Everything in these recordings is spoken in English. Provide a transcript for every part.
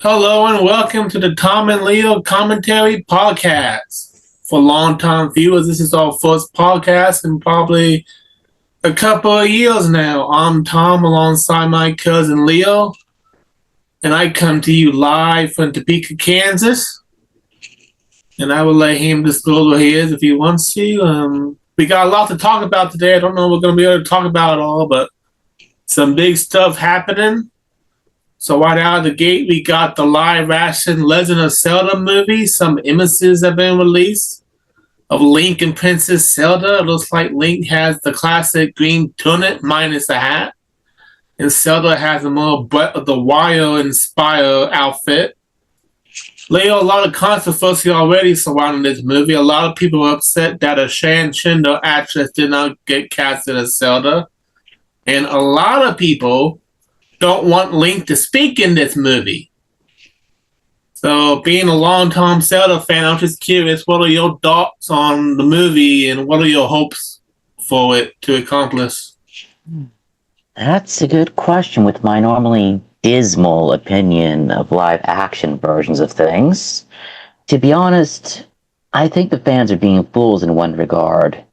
Hello and welcome to the Tom and Leo Commentary Podcast. For longtime viewers, this is our first podcast in probably a couple of years now. I'm Tom alongside my cousin Leo, and I come to you live from Topeka, Kansas. And I will let him disclose where he is if he wants to. We got a lot to talk about today. I don't know if we're going to be able to talk about it all, but some big stuff happening. So right out of the gate, we got the live-action Legend of Zelda movie. Some images have been released of Link and Princess Zelda. It looks like Link has the classic green tunic minus the hat, and Zelda has a more Breath of the Wild-inspired outfit. Leo, a lot of controversy already surrounding this movie. A lot of people are upset that a Shan Shindo actress did not get casted as Zelda, and a lot of people don't want Link to speak in this movie. So, being a long-time Zelda fan, I'm just curious, what are your thoughts on the movie and what are your hopes for it to accomplish? That's a good question with my normally dismal opinion of live action versions of things. To be honest, I think the fans are being fools in one regard.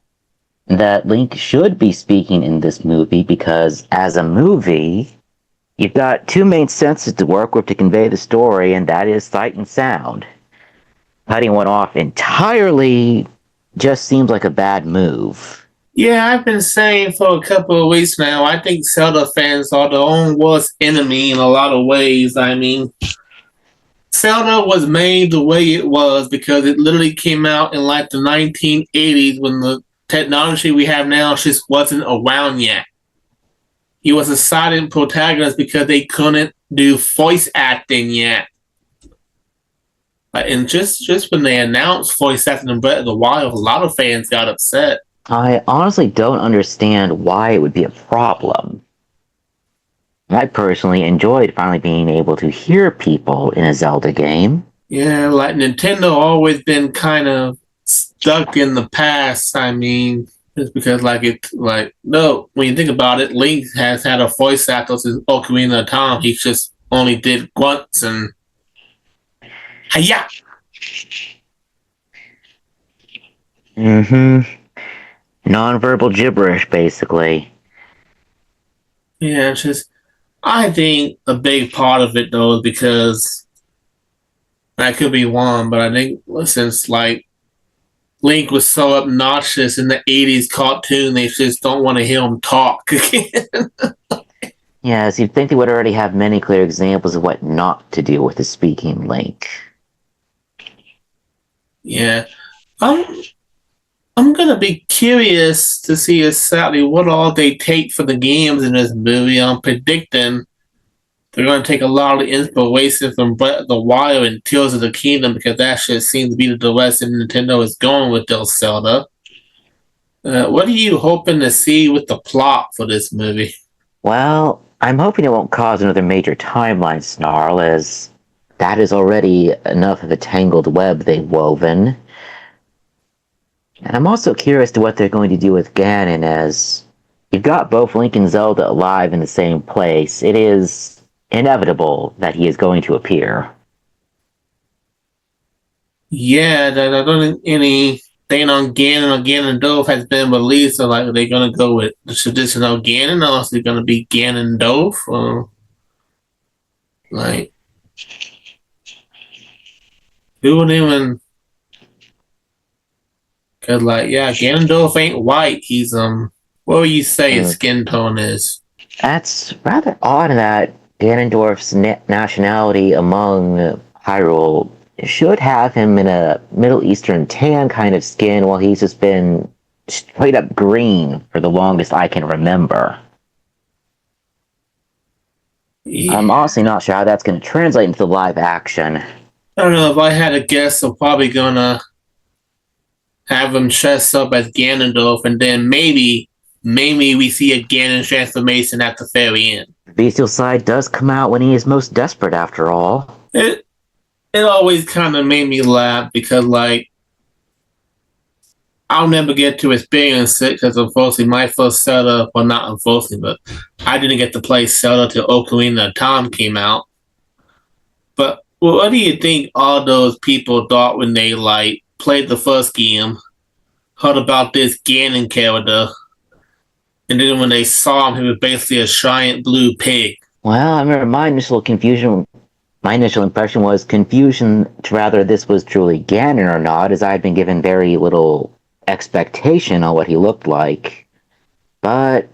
That Link should be speaking in this movie because, as a movie, you've got two main senses to work with to convey the story, and that is sight and sound. Cutting one off entirely just seems like a bad move. Yeah, I've been saying for a couple of weeks now, I think Zelda fans are their own worst enemy in a lot of ways. I mean, Zelda was made the way it was because it literally came out in like the 1980s when the technology we have now just wasn't around yet. He was a silent protagonist because they couldn't do voice acting yet. And just when they announced voice acting in Breath of the Wild, a lot of fans got upset. I honestly don't understand why it would be a problem. I personally enjoyed finally being able to hear people in a Zelda game. Yeah, like Nintendo always been kind of stuck in the past. I mean, it's because no, when you think about it, Link has had a voice actor since Ocarina of Time. He just only did grunts and hiya. Non-verbal gibberish, basically. Yeah, it's just I think a big part of it though is because that could be one, but I think since like Link was so obnoxious in the 80s cartoon, they just don't want to hear him talk again. Yes, you'd think they would already have many clear examples of what not to do with a speaking Link. Yeah. I'm gonna be curious to see exactly what all they take for the games in this movie. I'm predicting they're gonna take a lot of inspiration from Breath of the Wild and Tears of the Kingdom because that shit seems to be the direction Nintendo is going with their Zelda. What are you hoping to see with the plot for this movie? Well, I'm hoping it won't cause another major timeline snarl, as that is already enough of a tangled web they've woven. And I'm also curious to what they're going to do with Ganon, as you've got both Link and Zelda alive in the same place. It is inevitable that he is going to appear. Yeah, I don't think anything on Ganon or Ganondorf has been released. So, like, are they gonna go with the traditional Ganon, or is it gonna be Ganondorf? Or like, who would even? Cause like, yeah, Ganondorf ain't white. He's what would you say his skin tone is? That's rather odd that Ganondorf's nationality among Hyrule should have him in a Middle Eastern tan kind of skin, while he's just been straight up green for the longest I can remember. Yeah. I'm honestly not sure how that's going to translate into the live action. I don't know. If I had a guess, I'm probably gonna have him dress up as Ganondorf, and then maybe we see a Ganon transformation at the very end. Bestial side does come out when he is most desperate, after all. It always kind of made me laugh because, like, I'll never get to experience it because, unfortunately, my first Zelda, well, not unfortunately, but I didn't get to play Zelda till Ocarina of Time came out. But what do you think all those people thought when they like played the first game, heard about this Ganon character, and then when they saw him, he was basically a giant blue pig. Well, I remember my initial impression was confusion to whether this was truly Ganon or not, as I had been given very little expectation on what he looked like. But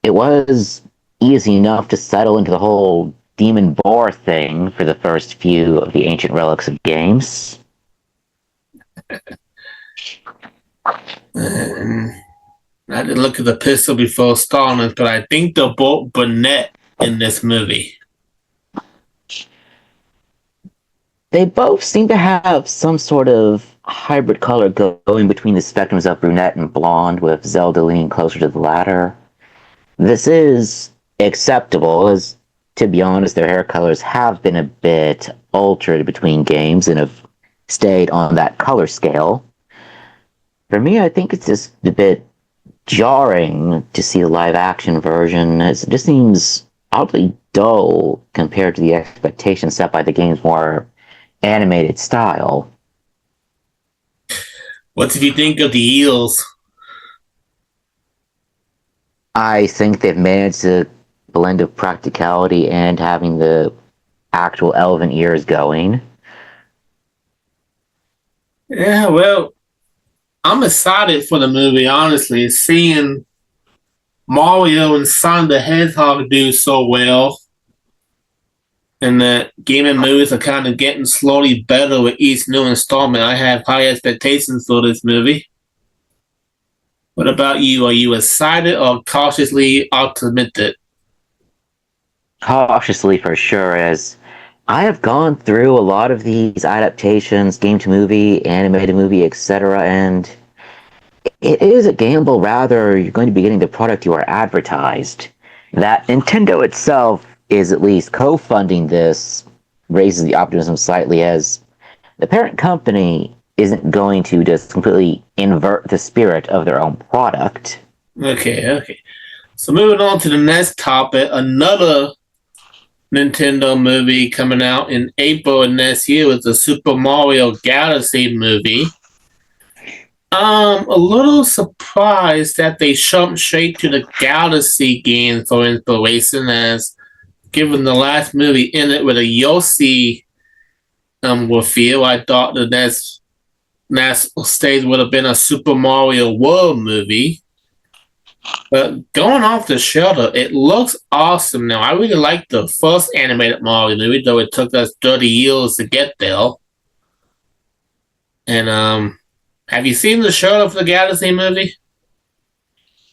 it was easy enough to settle into the whole demon boar thing for the first few of the ancient relics of games. And I didn't look at the pistol before starting it, but I think they're both brunette in this movie. They both seem to have some sort of hybrid color going between the spectrums of brunette and blonde, with Zelda leaning closer to the latter. This is acceptable, as, to be honest, their hair colors have been a bit altered between games and have stayed on that color scale. For me, I think it's just a bit jarring to see the live action version, as it just seems oddly dull compared to the expectations set by the game's more animated style. What did you think of the eels? I think they've managed a blend of practicality and having the actual elven ears going. Yeah, well, I'm excited for the movie, honestly. Seeing Mario and Sonic the Hedgehog do so well, and that gaming movies are kind of getting slowly better with each new installment. I have high expectations for this movie. What about you? Are you excited or cautiously optimistic? Cautiously, for sure, as I have gone through a lot of these adaptations, game to movie, animated movie, etc., and it is a gamble. Rather, you're going to be getting the product you are advertised. That Nintendo itself is at least co-funding this raises the optimism slightly, as the parent company isn't going to just completely invert the spirit of their own product. Okay. So moving on to the next topic, another Nintendo movie coming out in April of next year was the Super Mario Galaxy movie. A little surprised that they jumped straight to the Galaxy game for inspiration, as given the last movie in it with a Yoshi feel, I thought the next stage would have been a Super Mario World movie. But going off the shelter, it looks awesome now. I really like the first animated Mario movie, though it took us 30 years to get there. And have you seen the trailer for the Galaxy movie?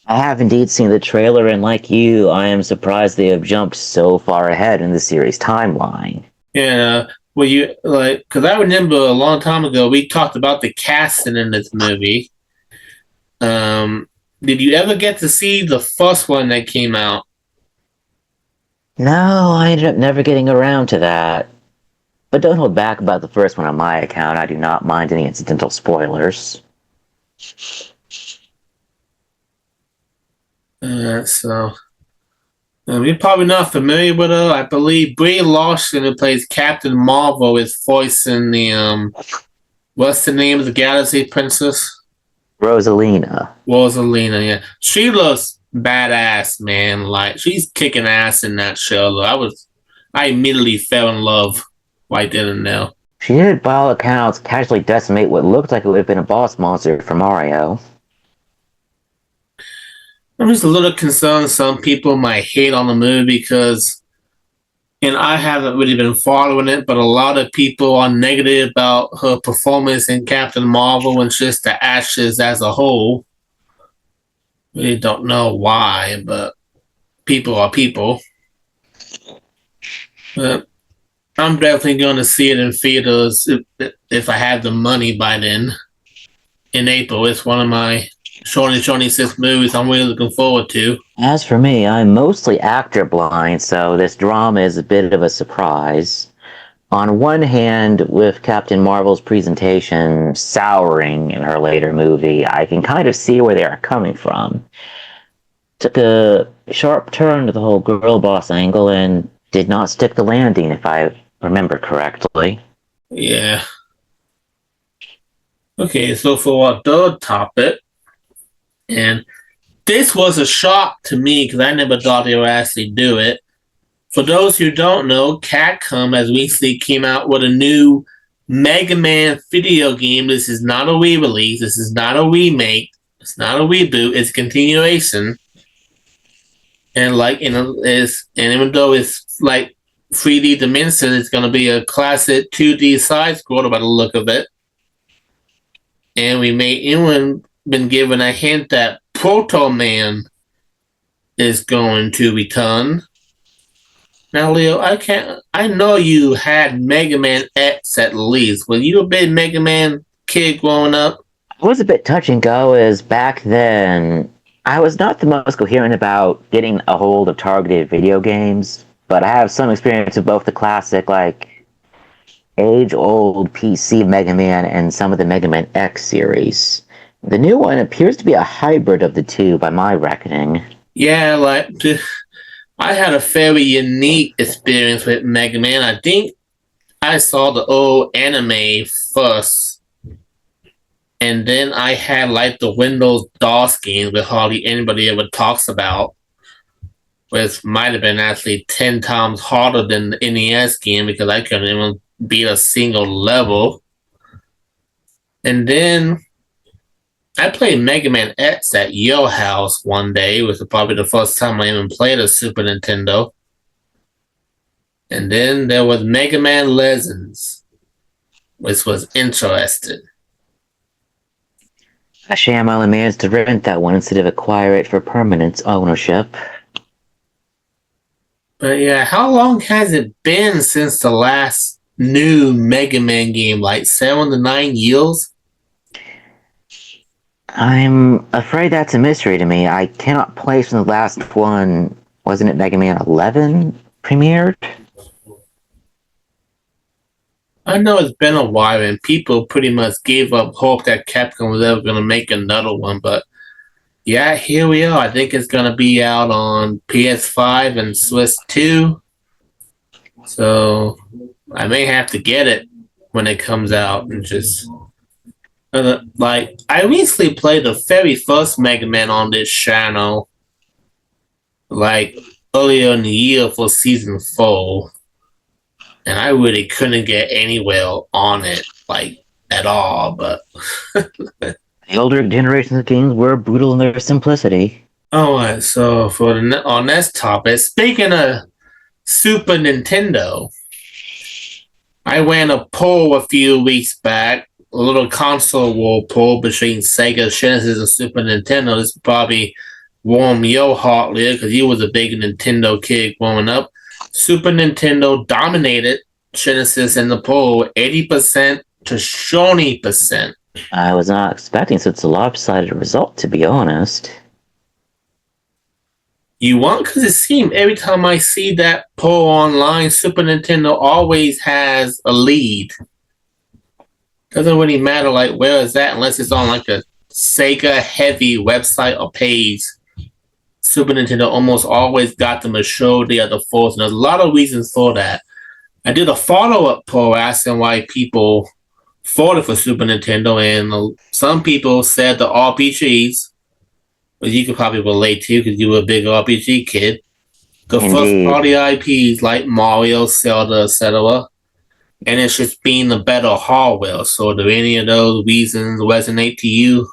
I have indeed seen the trailer, and like you, I am surprised they have jumped so far ahead in the series timeline. Yeah. Well, you like because I remember a long time ago we talked about the casting in this movie. Did you ever get to see the first one that came out? No, I ended up never getting around to that. But don't hold back about the first one on my account. I do not mind any incidental spoilers. So you're probably not familiar with her. I believe Brie Larson, who plays Captain Marvel, is voicing the what's the name of the Galaxy Princess? Rosalina. Rosalina, yeah. She looks badass, man. Like she's kicking ass in that show. I immediately fell in love right then and there. She did, by all accounts, casually decimate what looked like it would have been a boss monster for Mario. I'm just a little concerned some people might hate on the movie because, and I haven't really been following it, but a lot of people are negative about her performance in Captain Marvel and just the actions as a whole. Really don't know why, but people are people. But I'm definitely going to see it in theaters if I have the money by then. In April, it's one of my 2026 movies I'm really looking forward to. As for me, I'm mostly actor blind, so this drama is a bit of a surprise. On one hand, with Captain Marvel's presentation souring in her later movie, I can kind of see where they are coming from. Took a sharp turn to the whole girl boss angle and did not stick the landing, if I remember correctly. Yeah. Okay, so for our third topic, and this was a shock to me because I never thought they would actually do it. For those who don't know, Capcom has recently came out with a new Mega Man video game. This is not a re-release. This is not a remake. It's not a reboot. It's a continuation. And even though it's like 3D dimension, it's gonna be a classic 2D side scroller by the look of it. And we may even been given a hint that Proto Man is going to return. Now, Leo, I know you had Mega Man X at least. Were you a big Mega Man kid growing up? What was a bit touch and go is back then, I was not the most coherent about getting a hold of targeted video games, but I have some experience with both the classic, like, age-old PC Mega Man and some of the Mega Man X series. The new one appears to be a hybrid of the two by my reckoning. Yeah, I had a very unique experience with Mega Man. I think I saw the old anime first, and then I had like the Windows DOS games that hardly anybody ever talks about, which might have been actually 10 times harder than the NES game because I couldn't even beat a single level. And then I played Mega Man X at your house one day. It was probably the first time I even played a Super Nintendo. And then there was Mega Man Legends, which was interesting. A sham I managed to rent that one instead of acquire it for permanent ownership. But yeah, how long has it been since the last new Mega Man game? Like 7 to 9 years? I'm afraid that's a mystery to me. I cannot place when the last one, wasn't it Mega Man 11 premiered? I know it's been a while and people pretty much gave up hope that Capcom was ever going to make another one, but yeah, here we are. I think it's going to be out on PS5 and Switch 2. So I may have to get it when it comes out and just. Like, I recently played the very first Mega Man on this channel, like earlier in the year for season 4. And I really couldn't get anywhere on it, like at all. But The older generations of games were brutal in their simplicity. all right, so for our next topic, speaking of Super Nintendo, I ran a poll a few weeks back, a little console war poll between Sega Genesis and Super Nintendo. This probably warm your heart, Leah, because you was a big Nintendo kid growing up. Super Nintendo dominated Genesis in the poll, 80% to 20%. I was not expecting such a lopsided result, to be honest. You want? Because it seems every time I see that poll online, Super Nintendo always has a lead. Doesn't really matter like where is that unless it's on like a Sega heavy website or page. Super Nintendo almost always got the majority of the votes, and there's a lot of reasons for that. I did a follow-up poll asking why people voted for Super Nintendo, and some people said the RPGs, which you could probably relate to because you were a big RPG kid. The Indeed. first-party IPs like Mario, Zelda, etc., and it's just being the better hardware. So, do any of those reasons resonate to you?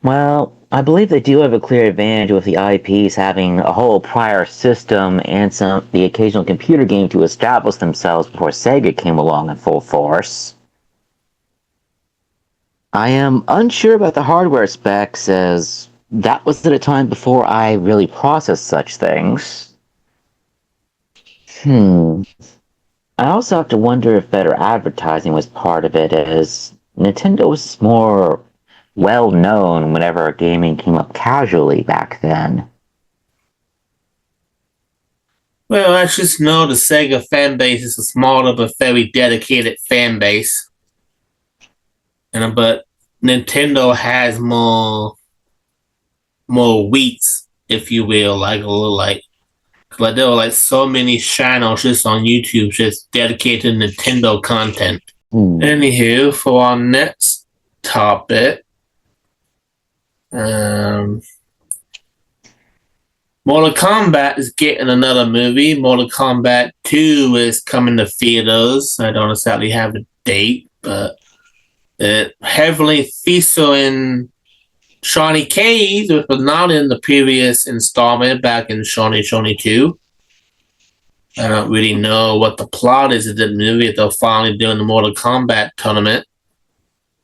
Well, I believe they do have a clear advantage with the IPs having a whole prior system and the occasional computer game to establish themselves before Sega came along in full force. I am unsure about the hardware specs, as that was at a time before I really processed such things. I also have to wonder if better advertising was part of it, as Nintendo was more well known whenever gaming came up casually back then. Well, I just know the Sega fan base is a smaller but very dedicated fan base. But Nintendo has more wheats, if you will, like a little like Like there were like so many channels just on YouTube just dedicated to Nintendo content. Anywho, for our next topic, Mortal Kombat is getting another movie. Mortal Kombat 2 is coming to theaters. I don't exactly have a date, but it heavily featuring Shawnee Cage, which was not in the previous installment back in Shawnee 2. I don't really know what the plot is of the movie. They're finally doing the Mortal Kombat tournament.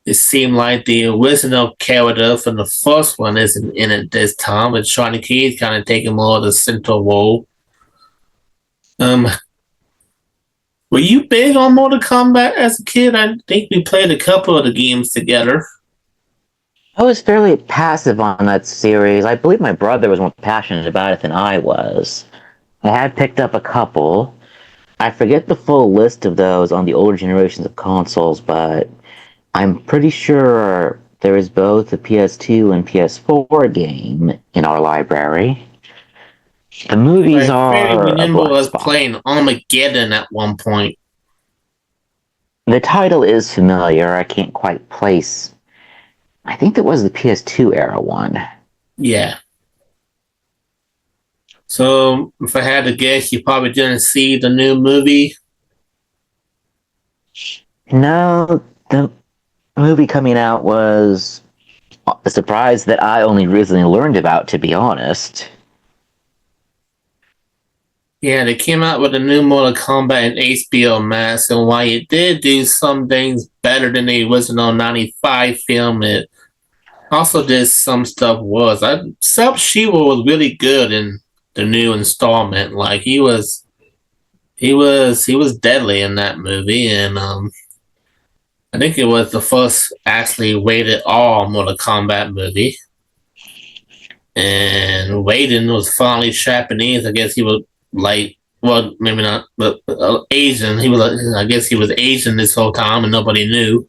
It seemed like the original character from the first one isn't in it this time, but Shawnee Cage kind of taking more of the central role. Were you big on Mortal Kombat as a kid? I think we played a couple of the games together. I was fairly passive on that series. I believe my brother was more passionate about it than I was. I had picked up a couple. I forget the full list of those on the older generations of consoles, but I'm pretty sure there is both a PS2 and PS4 game in our library. The movies I are a remember black us spot. playing Armageddon at one point. The title is familiar. I can't quite place. I think it was the PS2 era one. Yeah. So, if I had to guess, you probably didn't see the new movie. No, the movie coming out was a surprise that I only recently learned about, to be honest. Yeah, they came out with a new Mortal Kombat and HBO Max, and while it did do some things better than the original 95 film, it also did some stuff worse. Sub-Zero was really good in the new installment. Like he was deadly in that movie, and I think it was the first actually rated R Mortal Kombat movie. And Raiden was finally Japanese. I guess he was like, well, maybe not, but Asian. He was, I guess, he was Asian this whole time, and nobody knew.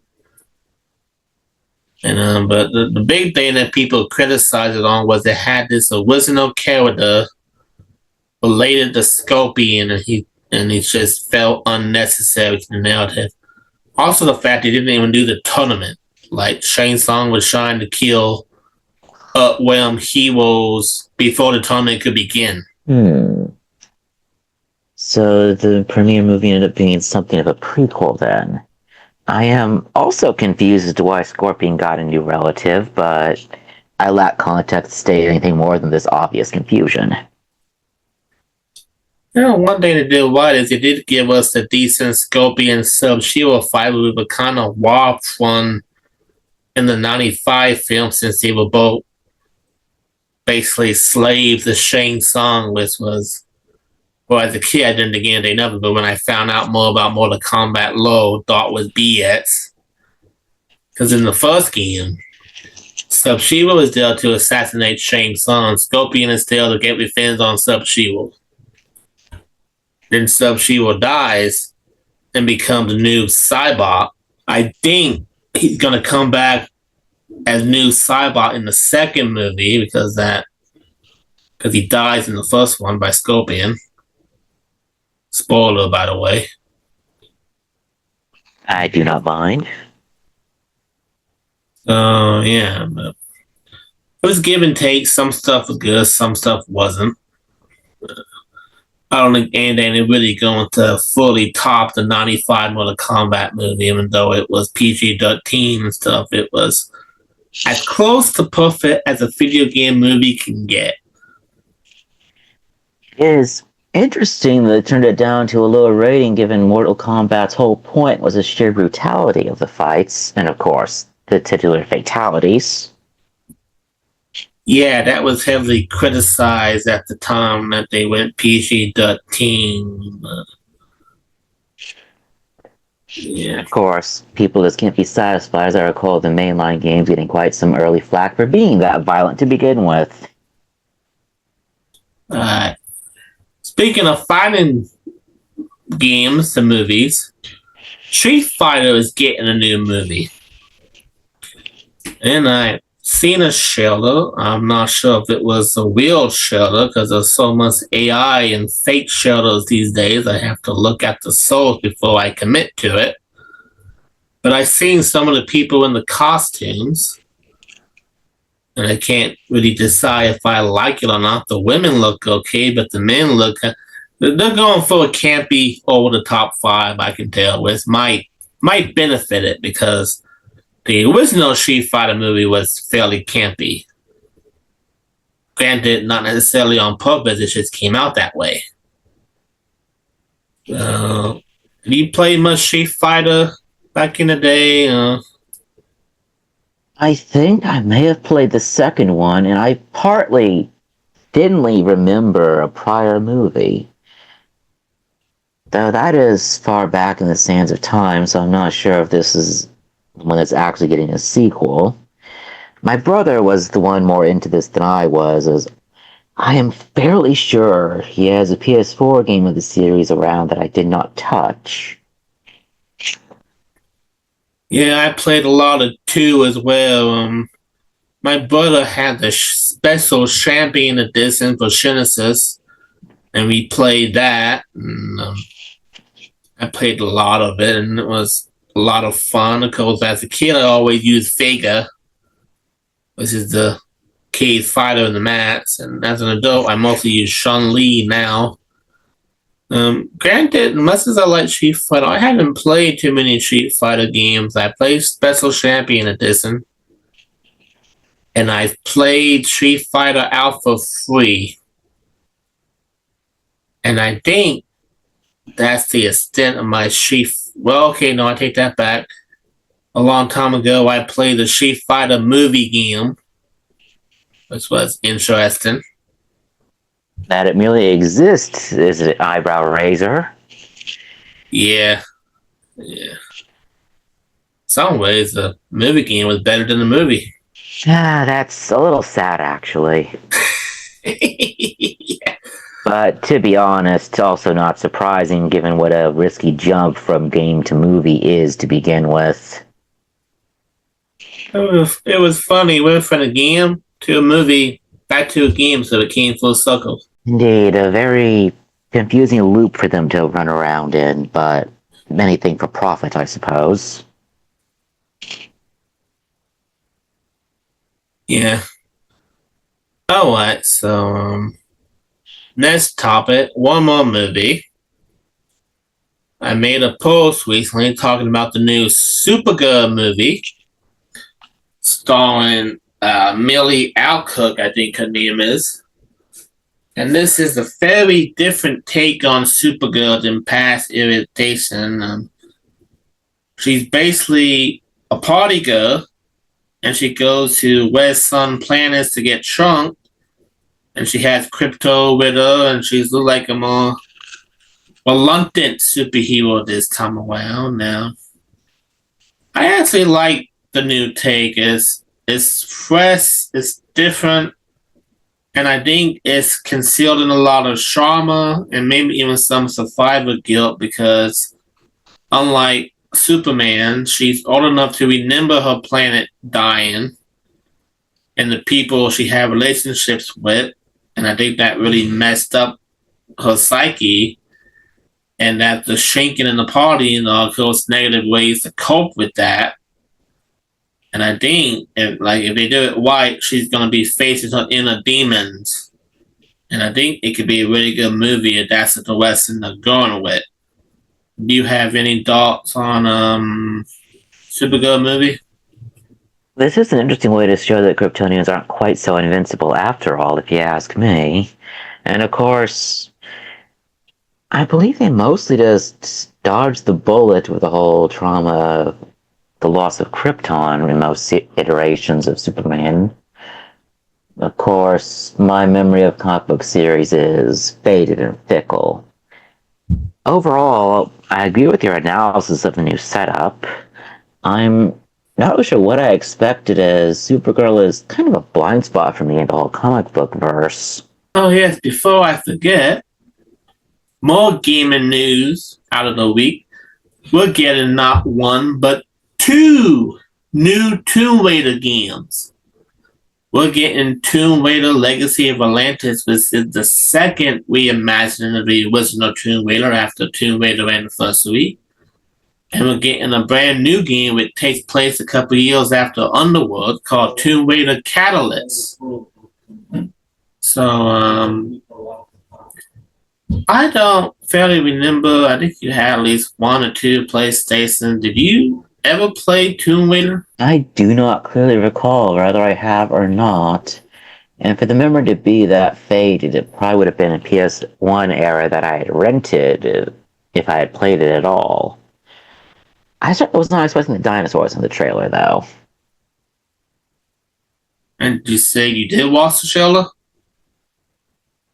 And but the big thing that people criticized it on was it had this original character related to Scorpion, and he just felt unnecessary to the narrative. Also, the fact they didn't even do the tournament. Like Shang Tsung was trying to kill upwhelm heroes before the tournament could begin. So the premiere movie ended up being something of a prequel then. I am also confused as to why Scorpion got a new relative, but I lack context to state anything more than this obvious confusion. One thing they did right is they did give us a decent Scorpion Sub-Zero fight. We were kind of warped from in the 95 film since they were both basically slaves to Shang Tsung, which was, well, as a kid, I didn't get anything of it, but when I found out more about Mortal Kombat Low, thought was BS. Because in the first game, Sub-Zero is there to assassinate Shang Tsung. Scorpion is there to get revenge on Sub-Zero. Then Sub-Zero dies and becomes a new Cybot. I think he's going to come back as new Cybot in the second movie because he dies in the first one by Scorpion. Spoiler, by the way. I do not mind. Yeah, but it was give and take. Some stuff was good, some stuff wasn't. I don't think anything really going to fully top the 95 Mortal Kombat movie, even though it was PG-13 and stuff. It was as close to perfect as a video game movie can get. It is interesting that they turned it down to a lower rating given Mortal Kombat's whole point was the sheer brutality of the fights, and of course, the titular fatalities. Yeah, that was heavily criticized at the time that they went PG-13. Yeah. Of course, people just can't be satisfied, as I recall the mainline games getting quite some early flack for being that violent to begin with. Speaking of fighting games, the movies, Street Fighter is getting a new movie. And seen a shelter. I'm not sure if it was a real shelter because there's so much AI and fake shelters these days. I have to look at the source before I commit to it. But I've seen some of the people in the costumes, and I can't really decide if I like it or not. The women look okay, but the men look. They're going for a campy, over the top vibe. I can tell, which might benefit it because the original Street Fighter movie was fairly campy. Granted, not necessarily on purpose, it just came out that way. Did you play much Street Fighter back in the day? I think I may have played the second one, and I partly didn't remember a prior movie. Though that is far back in the sands of time, so I'm not sure if this is the one that's actually getting a sequel. My brother was the one more into this than I was, as I am fairly sure he has a PS4 game of the series around that I did not touch. Yeah, I played a lot of 2 as well. My brother had the special champion edition for Genesis, and we played that. And, I played a lot of it, and it was a lot of fun. Of course, as a kid, I always used Sega, which is the cage fighter in the mats. And as an adult, I mostly use Chun-Li now. Granted, much as I like Street Fighter, I haven't played too many Street Fighter games. I played Special Champion Edition, and I've played Street Fighter Alpha 3. And I think that's the extent of my Street. Well, okay, no, I take that back. A long time ago, I played the Street Fighter movie game, which was interesting. That it merely exists is an eyebrow raiser. Yeah. Some ways, the movie game was better than the movie. That's a little sad, actually. Yeah. But to be honest, also not surprising given what a risky jump from game to movie is to begin with. It was funny. We went from a game to a movie, back to a game, so it came full circle. Indeed, a very confusing loop for them to run around in, but anything for profit, I suppose. Yeah. Alright, so next topic, one more movie. I made a post recently talking about the new Supergirl movie starring Millie Alcock, I think her name is. And this is a very different take on Supergirl than past iteration. She's basically a party girl, and she goes to where some planets to get shrunk, and she has Crypto with her, and she's like a more reluctant superhero this time around. Now, I actually like the new take. It's fresh, it's different, and I think it's concealed in a lot of trauma and maybe even some survivor guilt because, unlike Superman, she's old enough to remember her planet dying and the people she had relationships with, and I think that really messed up her psyche, and that the shrinking in the party and all those negative ways to cope with that. And I think if they do it right, she's gonna be facing her inner demons. And I think it could be a really good movie if that's the direction they're going with. Do you have any thoughts on Supergirl movie? This is an interesting way to show that Kryptonians aren't quite so invincible after all, if you ask me. And of course, I believe they mostly just dodged the bullet with the whole trauma, the loss of Krypton in most iterations of Superman. Of course, my memory of comic book series is faded and fickle. Overall, I agree with your analysis of the new setup. I'm not sure what I expected, as Supergirl is kind of a blind spot for me in the whole comic book verse. Oh yes, before I forget, more gaming news out of the week. We're getting not one, but 2 new Tomb Raider games. we're getting Tomb Raider Legacy of Atlantis, which is the second reimagining of the original Tomb Raider after Tomb Raider Anniversary. And we're getting a brand new game which takes place a couple years after Underworld called Tomb Raider Catalyst. So, I don't fairly remember. I think you had at least one or two PlayStation. Did you ever play Tomb Raider? I do not clearly recall whether I have or not. And for the memory to be that faded, it probably would have been a PS1 era that I had rented if I had played it at all. I was not expecting the dinosaurs in the trailer, though. And you say you did watch the trailer?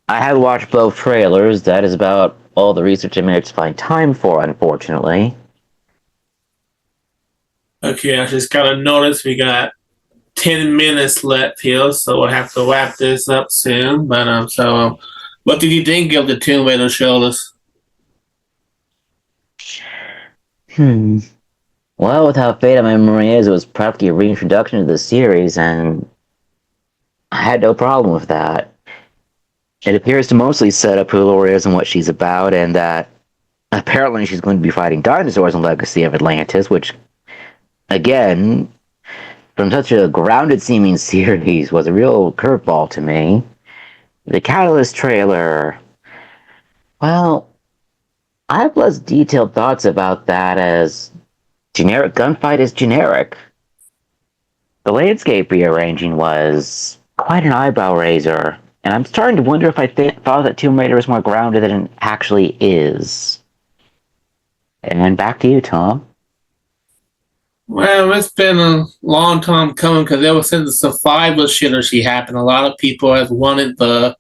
I had watched both trailers. That is about all the research I managed to find time for, unfortunately. Okay, I just got to notice we got 10 minutes left here, so we'll have to wrap this up soon. But what did you think of the Tomb Raider trailers? Well, with how faded my memory is, it was practically a reintroduction to the series, and I had no problem with that. It appears to mostly set up who Laura is and what she's about, and that apparently she's going to be fighting dinosaurs in Legacy of Atlantis, which, again, from such a grounded-seeming series, was a real curveball to me. The Catalyst trailer, well, I have less detailed thoughts about that, as generic gunfight is generic. The landscape rearranging was quite an eyebrow raiser, and I'm starting to wonder if I thought that Tomb Raider is more grounded than it actually is. And back to you, Tom. Well, it's been a long time coming because ever since the Survivor Trilogy happened, a lot of people have wanted the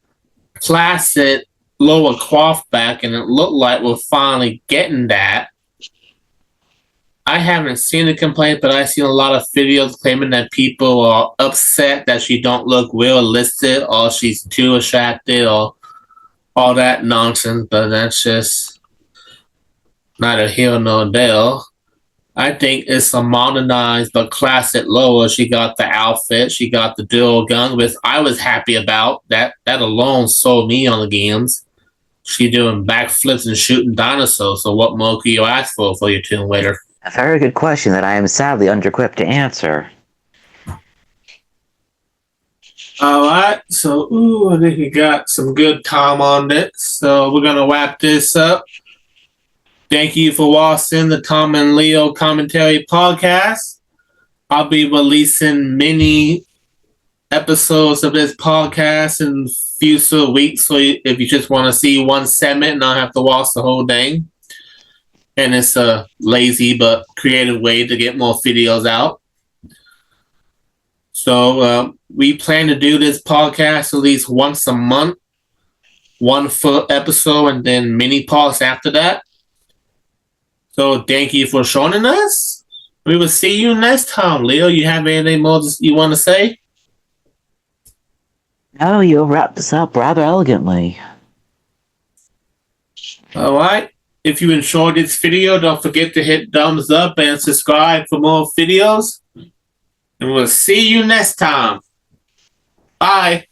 classic Lara Croft back, and it looked like we're finally getting that. I haven't seen a complaint, but I've seen a lot of videos claiming that people are upset that she don't look realistic or she's too attractive or all that nonsense, but that's just neither here nor there. I think it's a modernized but classic Lola. She got the outfit, she got the dual gun, which I was happy about. That alone sold me on the games. She doing backflips and shooting dinosaurs, so what more could you ask for your Tomb Raider? A very good question that I am sadly under-equipped to answer. Alright, so I think we got some good time on this. So we're gonna wrap this up. Thank you for watching the Tom and Leo Commentary Podcast. I'll be releasing mini episodes of this podcast in future weeks, so if you just want to see one segment and not have to watch the whole thing. And it's a lazy but creative way to get more videos out. So we plan to do this podcast at least once a month, one full episode, and then mini parts after that. So thank you for joining us. We will see you next time. Leo, you have anything more you want to say? No, you wrapped this up rather elegantly. All right. If you enjoyed this video, don't forget to hit thumbs up and subscribe for more videos. And we'll see you next time. Bye.